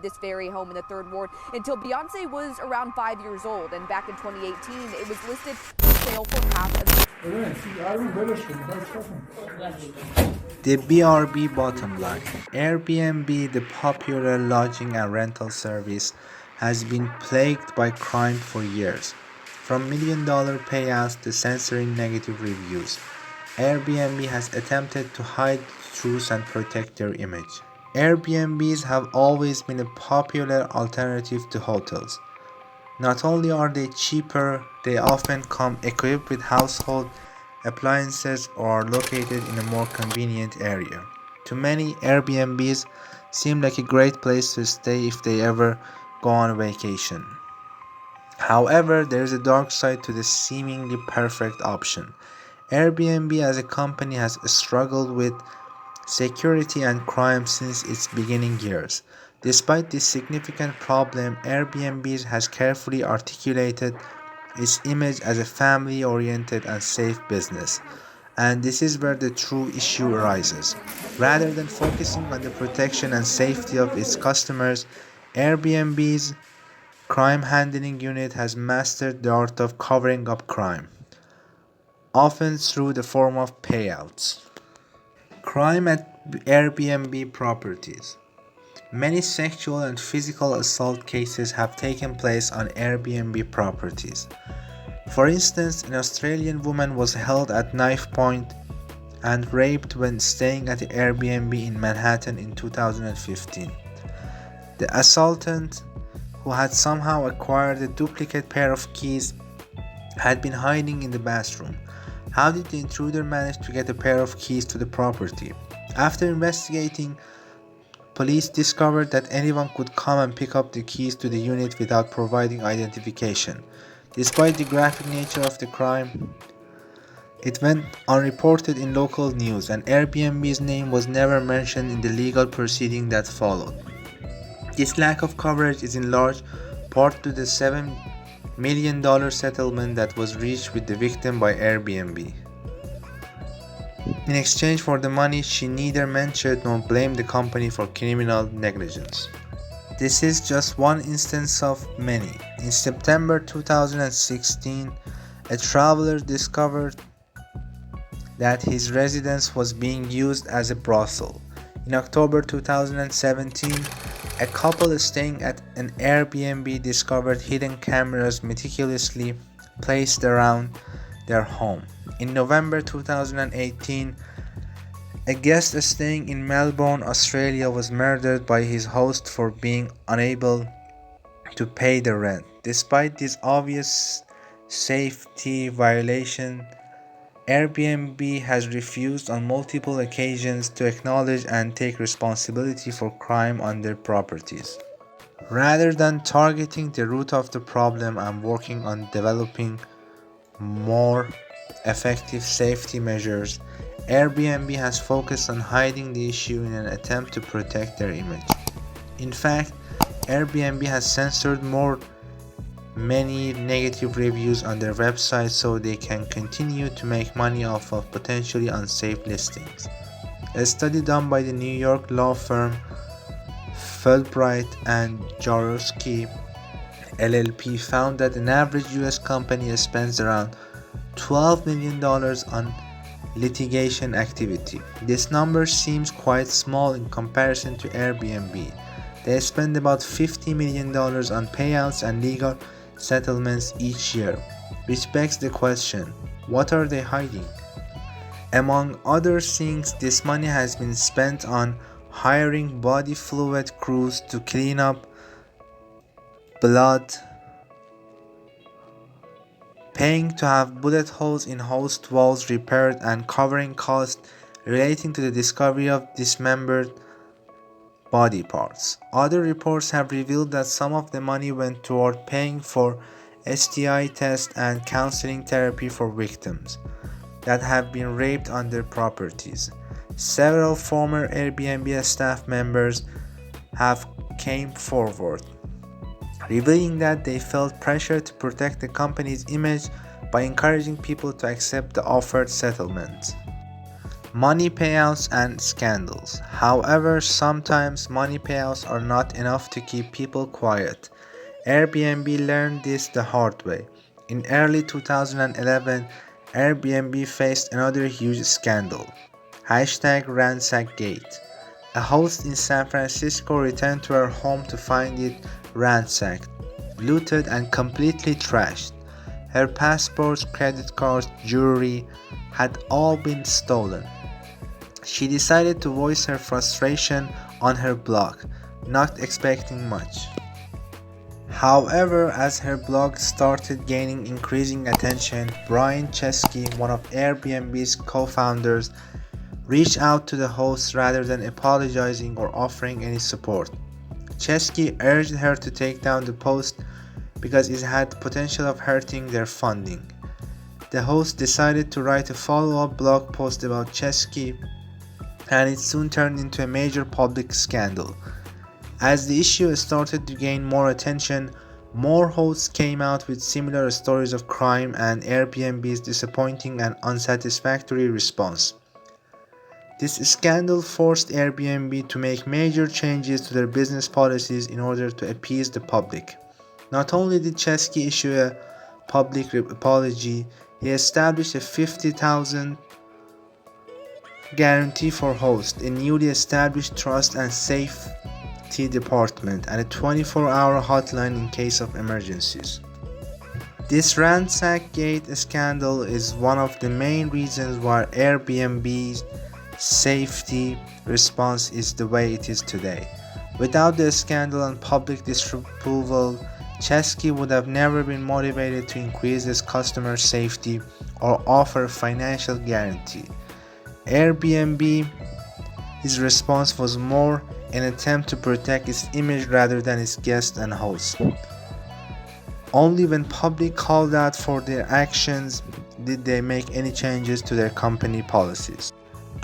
this very home in the 3rd Ward until Beyonce was around 5 years old, and back in 2018 it was listed for sale for half of the BRB bottom line. Airbnb, the popular lodging and rental service, has been plagued by crime for years. From $1 million payouts to censoring negative reviews, Airbnb has attempted to hide the truth and protect their image. Airbnbs have always been a popular alternative to hotels. Not only are they cheaper, they often come equipped with household appliances or are located in a more convenient area. To many, Airbnbs seem like a great place to stay if they ever go on vacation. However, there is a dark side to this seemingly perfect option. Airbnb as a company has struggled with security and crime since its beginning years. Despite this significant problem, Airbnb has carefully articulated its image as a family-oriented and safe business. And this is where the true issue arises. Rather than focusing on the protection and safety of its customers, Airbnb's crime handling unit has mastered the art of covering up crime, often through the form of payouts. Crime at Airbnb properties. Many sexual and physical assault cases have taken place on Airbnb properties. For instance, an Australian woman was held at knife point and raped when staying at the Airbnb in Manhattan in 2015. The assailant, who had somehow acquired a duplicate pair of keys, had been hiding in the bathroom. How did the intruder manage to get a pair of keys to the property? After investigating, police discovered that anyone could come and pick up the keys to the unit without providing identification. Despite the graphic nature of the crime, it went unreported in local news, and Airbnb's name was never mentioned in the legal proceeding that followed. This lack of coverage is in large part to the $7 million settlement that was reached with the victim by Airbnb. In exchange for the money, she neither mentioned nor blamed the company for criminal negligence. This is just one instance of many. In September 2016, a traveler discovered that his residence was being used as a brothel. In October 2017, a couple staying at an Airbnb discovered hidden cameras meticulously placed around their home. In November 2018, a guest staying in Melbourne, Australia was murdered by his host for being unable to pay the rent. Despite this obvious safety violation, Airbnb has refused on multiple occasions to acknowledge and take responsibility for crime on their properties. Rather than targeting the root of the problem and working on developing more effective safety measures, Airbnb has focused on hiding the issue in an attempt to protect their image. In fact, Airbnb has censored many negative reviews on their website so they can continue to make money off of potentially unsafe listings. A study done by the New York law firm Fulbright and Jaworski LLP found that an average US company spends around $12 million on litigation activity. This number seems quite small in comparison to Airbnb. They spend about $50 million on payouts and legal settlements each year, which begs the question, what are they hiding? Among other things, this money has been spent on hiring body fluid crews to clean up blood, paying to have bullet holes in host walls repaired, and covering costs relating to the discovery of dismembered body parts. Other reports have revealed that some of the money went toward paying for STI tests and counseling therapy for victims that have been raped on their properties. Several former Airbnb staff members have came forward, revealing that they felt pressure to protect the company's image by encouraging people to accept the offered settlement. Money payouts and scandals. However, sometimes money payouts are not enough to keep people quiet. Airbnb learned this the hard way. In early 2011, Airbnb faced another huge scandal. #RansackGate. A host in San Francisco returned to her home to find it ransacked, looted, and completely trashed. Her passports, credit cards, jewelry had all been stolen. She decided to voice her frustration on her blog, not expecting much. However, as her blog started gaining increasing attention, Brian Chesky, one of Airbnb's co-founders, reached out to the host rather than apologizing or offering any support. Chesky urged her to take down the post because it had the potential of hurting their funding. The host decided to write a follow-up blog post about Chesky, and it soon turned into a major public scandal. As the issue started to gain more attention, more hosts came out with similar stories of crime and Airbnb's disappointing and unsatisfactory response. This scandal forced Airbnb to make major changes to their business policies in order to appease the public. Not only did Chesky issue a public apology, he established a $50,000 guarantee for hosts, a newly established trust and safety department, and a 24-hour hotline in case of emergencies. This RansackGate scandal is one of the main reasons why Airbnb's safety response is the way it is today. Without the scandal and public disapproval, Chesky would have never been motivated to increase his customer safety or offer a financial guarantee. Airbnb, his response was more an attempt to protect its image rather than its guests and hosts. Only when public called out for their actions did they make any changes to their company policies.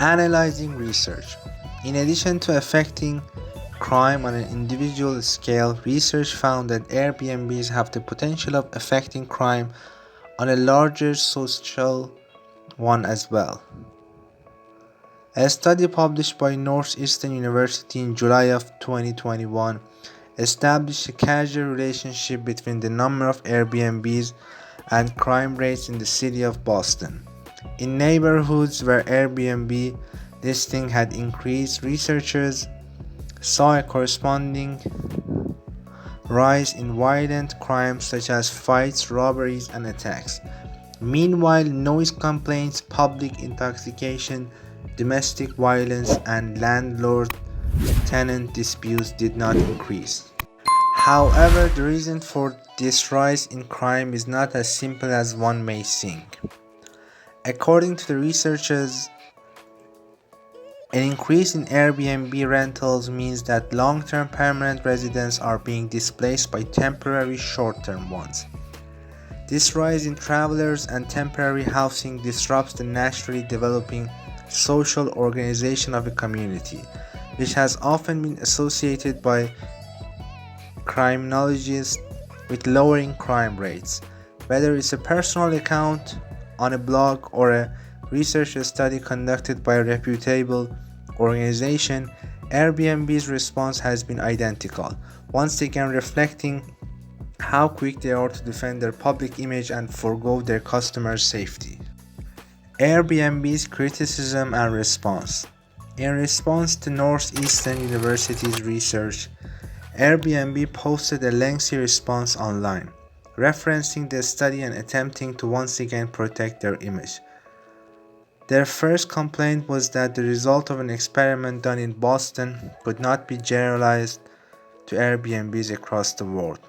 Analyzing research. In addition to affecting crime on an individual scale, research found that Airbnbs have the potential of affecting crime on a larger social one as well. A study published by Northeastern University in July of 2021 established a causal relationship between the number of Airbnbs and crime rates in the city of Boston. In neighborhoods where Airbnb listing had increased, researchers saw a corresponding rise in violent crimes such as fights, robberies, and attacks. Meanwhile, noise complaints, public intoxication, domestic violence, and landlord-tenant disputes did not increase. However, the reason for this rise in crime is not as simple as one may think. According to the researchers, an increase in Airbnb rentals means that long-term permanent residents are being displaced by temporary short-term ones. This rise in travelers and temporary housing disrupts the naturally developing social organization of a community, which has often been associated by criminologists with lowering crime rates. Whether it's a personal account on a blog or a research study conducted by a reputable organization, Airbnb's response has been identical, once again reflecting how quick they are to defend their public image and forego their customers' safety. Airbnb's criticism and response. In response to Northeastern University's research, Airbnb posted a lengthy response online, referencing the study and attempting to once again protect their image. Their first complaint was that the result of an experiment done in Boston could not be generalized to Airbnbs across the world.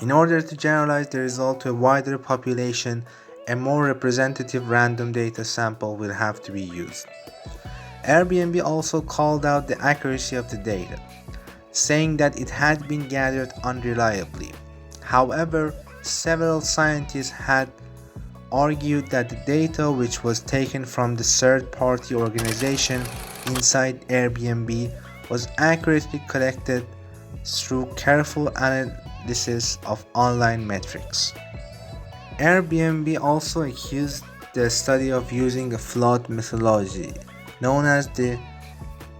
In order to generalize the result to a wider population, a more representative random data sample will have to be used. Airbnb also called out the accuracy of the data, saying that it had been gathered unreliably. However, several scientists had argued that the data, which was taken from the third-party organization inside Airbnb, was accurately collected through careful analysis of online metrics. Airbnb also accused the study of using a flawed methodology known as the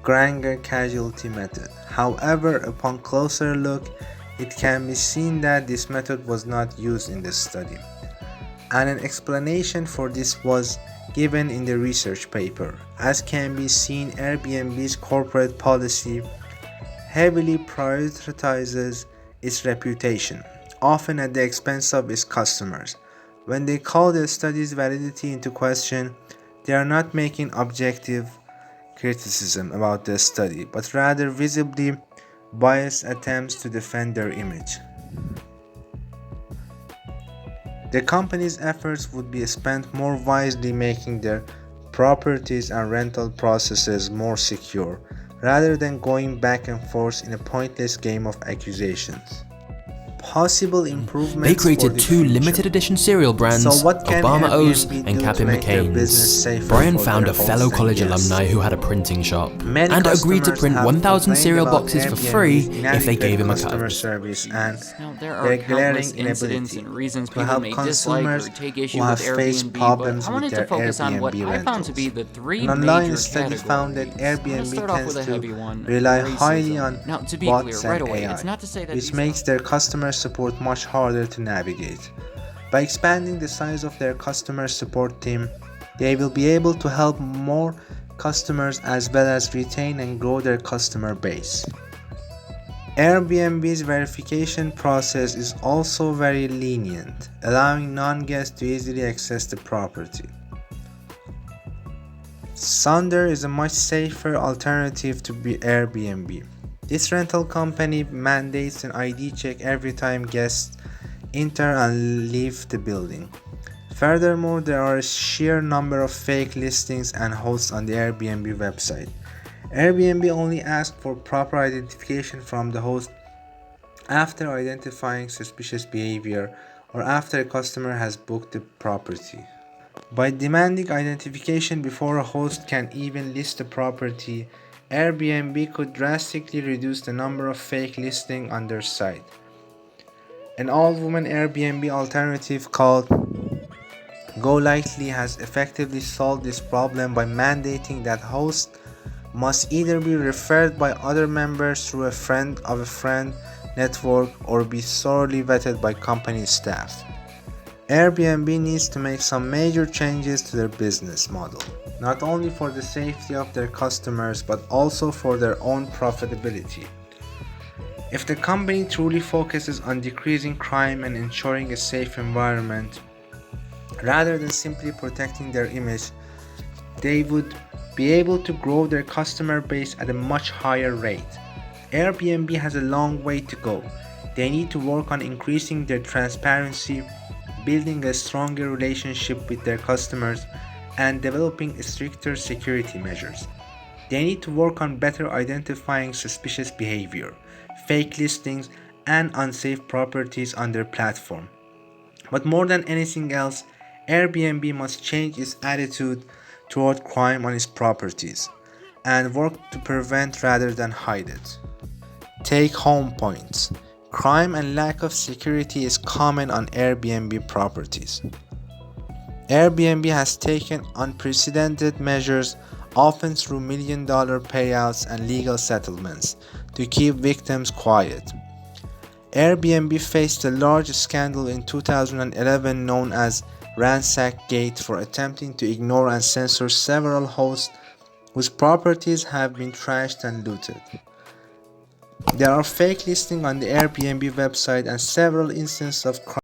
Granger casualty method. However, upon closer look, it can be seen that this method was not used in the study, and an explanation for this was given in the research paper. As can be seen, Airbnb's corporate policy heavily prioritizes its reputation, often at the expense of its customers. When they call the study's validity into question, they are not making objective criticism about the study, but rather visibly biased attempts to defend their image. The company's efforts would be spent more wisely making their properties and rental processes more secure, rather than going back and forth in a pointless game of accusations. Possible improvements They for created the two future. limited edition cereal brands, So what can Obama O's Airbnb and do Cap'n to make their business McCain's. safer Brian for found their a fellow hosts and college guests? alumni who had a printing shop Many and agreed to customers print have 1,000 complained cereal about boxes for Airbnb's free if they inadequate gave him a customer code. service and Now, there their are glaring countless incidents inability and reasons to people help may dislike or consumers take who issue have with faced Airbnb, problems but I with wanted their to focus on what Airbnb I found to be rentals. the three An online major study found that categories. I'm gonna Airbnb start off tends with a to heavy one, rely racism. highly on Now, to be bots clear, right and away, AI, it's not to say that which these makes their customer support much harder to navigate. By expanding the size of their customer support team, they will be able to help more customers as well as retain and grow their customer base. Airbnb's verification process is also very lenient, allowing non-guests to easily access the property. Sonder is a much safer alternative to Airbnb. This rental company mandates an ID check every time guests enter and leave the building. Furthermore, there are a sheer number of fake listings and hosts on the Airbnb website. Airbnb only asks for proper identification from the host after identifying suspicious behavior or after a customer has booked the property. By demanding identification before a host can even list the property, Airbnb could drastically reduce the number of fake listings on their site. An all-woman Airbnb alternative called GoLightly has effectively solved this problem by mandating that hosts must either be referred by other members through a friend of a friend network or be thoroughly vetted by company staff. Airbnb needs to make some major changes to their business model, not only for the safety of their customers but also for their own profitability. If the company truly focuses on decreasing crime and ensuring a safe environment, rather than simply protecting their image, they would be able to grow their customer base at a much higher rate. Airbnb has a long way to go. They need to work on increasing their transparency, building a stronger relationship with their customers, and developing stricter security measures. They need to work on better identifying suspicious behavior, fake listings, and unsafe properties on their platform. But more than anything else, Airbnb must change its attitude toward crime on its properties and work to prevent rather than hide it. Take home points. Crime and lack of security is common on Airbnb properties. Airbnb has taken unprecedented measures, often through million-dollar payouts and legal settlements, to keep victims quiet. Airbnb faced a large scandal in 2011 known as Ransackgate for attempting to ignore and censor several hosts whose properties have been trashed and looted. There are fake listings on the Airbnb website and several instances of crime